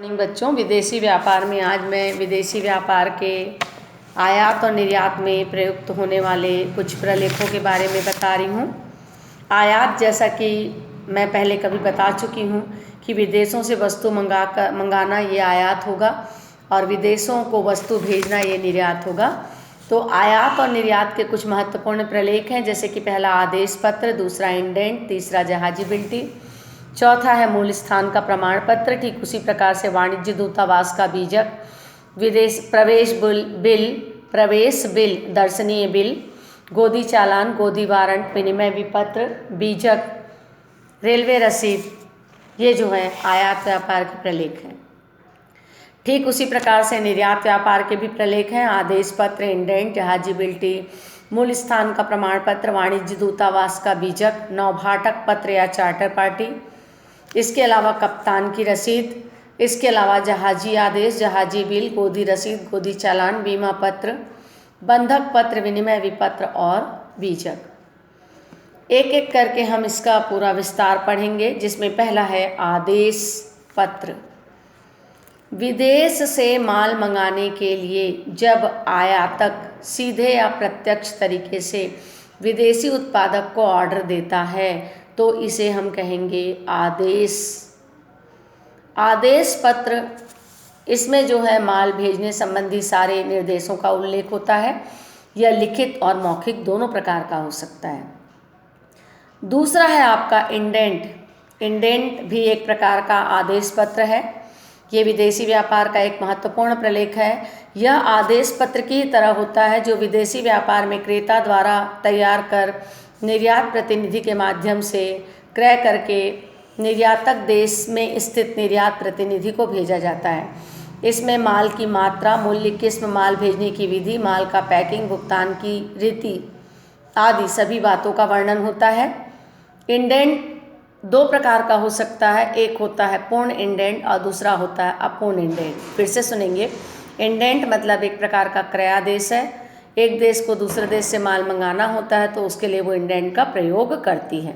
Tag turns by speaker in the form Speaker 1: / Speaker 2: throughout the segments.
Speaker 1: Morning बच्चों, विदेशी व्यापार में आज मैं विदेशी व्यापार के आयात और निर्यात में प्रयुक्त होने वाले कुछ प्रलेखों के बारे में बता रही हूँ। आयात, जैसा कि मैं पहले कभी बता चुकी हूँ कि विदेशों से वस्तु मंगाना ये आयात होगा और विदेशों को वस्तु भेजना ये निर्यात होगा। तो आयात और निर्यात के कुछ महत्वपूर्ण प्रलेख हैं, जैसे कि पहला आदेश पत्र, दूसरा इंडेंट, तीसरा जहाजी बिल्टी, चौथा है मूल स्थान का प्रमाण पत्र। ठीक उसी प्रकार से वाणिज्य दूतावास का बीजक, विदेश प्रवेश बिल, दर्शनीय बिल, गोदी चालान, गोदी वारंट, विनिमय विपत्र, बीजक, रेलवे रसीद, ये जो है आयात व्यापार के प्रलेख हैं। ठीक उसी प्रकार से निर्यात व्यापार के भी प्रलेख हैं। आदेश पत्र, इंडेंट, जहाजी बिल्टी, मूल स्थान का प्रमाण पत्र, वाणिज्य दूतावास का बीजक, नौभाटक पत्र या चार्टर पार्टी, इसके अलावा कप्तान की रसीद, इसके अलावा जहाजी आदेश, जहाजी बिल, गोदी रसीद, गोदी चालान, बीमा पत्र, बंधक पत्र, विनिमय विपत्र और बीजक। एक एक करके हम इसका पूरा विस्तार पढ़ेंगे, जिसमें पहला है आदेश पत्र। विदेश से माल मंगाने के लिए जब आयातक सीधे या प्रत्यक्ष तरीके से विदेशी उत्पादक को ऑर्डर देता है तो इसे हम कहेंगे आदेश पत्र। इसमें जो है माल भेजने संबंधी सारे निर्देशों का उल्लेख होता है। यह लिखित और मौखिक दोनों प्रकार का हो सकता है। दूसरा है आपका इंडेंट। इंडेंट भी एक प्रकार का आदेश पत्र है। ये विदेशी व्यापार का एक महत्वपूर्ण प्रलेख है। यह आदेश पत्र की तरह होता है जो विदेशी व्यापार में क्रेता द्वारा तैयार कर निर्यात प्रतिनिधि के माध्यम से क्रय करके निर्यातक देश में स्थित निर्यात प्रतिनिधि को भेजा जाता है। इसमें माल की मात्रा, मूल्य, किस्म, माल भेजने की विधि, माल का पैकिंग, भुगतान की रीति आदि सभी बातों का वर्णन होता है। इंडेंट दो प्रकार का हो सकता है। एक होता है पूर्ण इंडेंट और दूसरा होता है अपूर्ण इंडेंट। फिर से सुनेंगे। इंडेंट मतलब एक प्रकार का क्रयादेश है। एक देश को दूसरे देश से माल मंगाना होता है तो उसके लिए वो इंडेंट का प्रयोग करती है।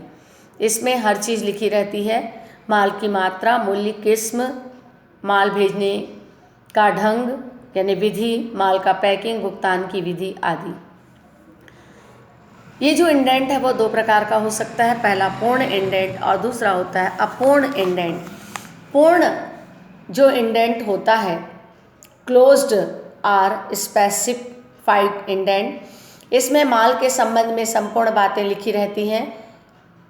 Speaker 1: इसमें हर चीज़ लिखी रहती है, माल की मात्रा, मूल्य, किस्म, माल भेजने का ढंग यानी विधि, माल का पैकिंग, भुगतान की विधि आदि। ये जो इंडेंट है वो दो प्रकार का हो सकता है। पहला पूर्ण इंडेंट और दूसरा होता है अपूर्ण इंडेंट। पूर्ण जो इंडेंट होता है, क्लोज्ड आर स्पेसिफाइड इंडेंट, इसमें माल के संबंध में संपूर्ण बातें लिखी रहती हैं।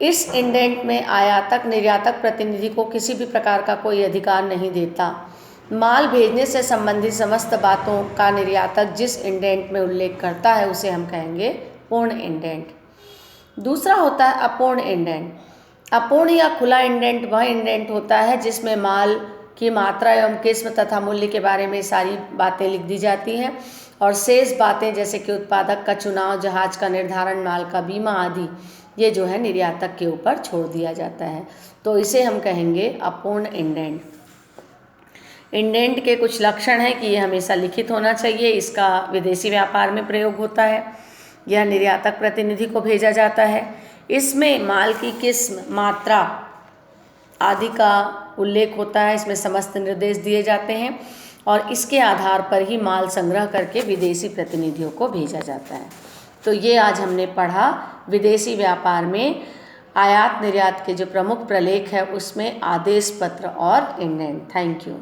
Speaker 1: इस इंडेंट में आयातक निर्यातक प्रतिनिधि को किसी भी प्रकार का कोई अधिकार नहीं देता। माल भेजने से संबंधित समस्त बातों का निर्यातक जिस इंडेंट में उल्लेख करता है उसे हम कहेंगे पूर्ण इंडेंट। दूसरा होता है अपूर्ण इंडेंट। अपूर्ण या खुला इंडेंट वह इंडेंट होता है जिसमें माल की मात्रा एवं किस्म तथा मूल्य के बारे में सारी बातें लिख दी जाती हैं और शेष बातें जैसे कि उत्पादक का चुनाव, जहाज का निर्धारण, माल का बीमा आदि ये जो है निर्यातक के ऊपर छोड़ दिया जाता है। तो इसे हम कहेंगे अपूर्ण इंडेंट। इंडेंट के कुछ लक्षण हैं कि ये हमेशा लिखित होना चाहिए। इसका विदेशी व्यापार में प्रयोग होता है। यह निर्यातक प्रतिनिधि को भेजा जाता है। इसमें माल की किस्म, मात्रा आदि का उल्लेख होता है। इसमें समस्त निर्देश दिए जाते हैं और इसके आधार पर ही माल संग्रह करके विदेशी प्रतिनिधियों को भेजा जाता है। तो ये आज हमने पढ़ा विदेशी व्यापार में आयात निर्यात के जो प्रमुख प्रलेख है उसमें आदेश पत्र और इंडेंट। Thank you.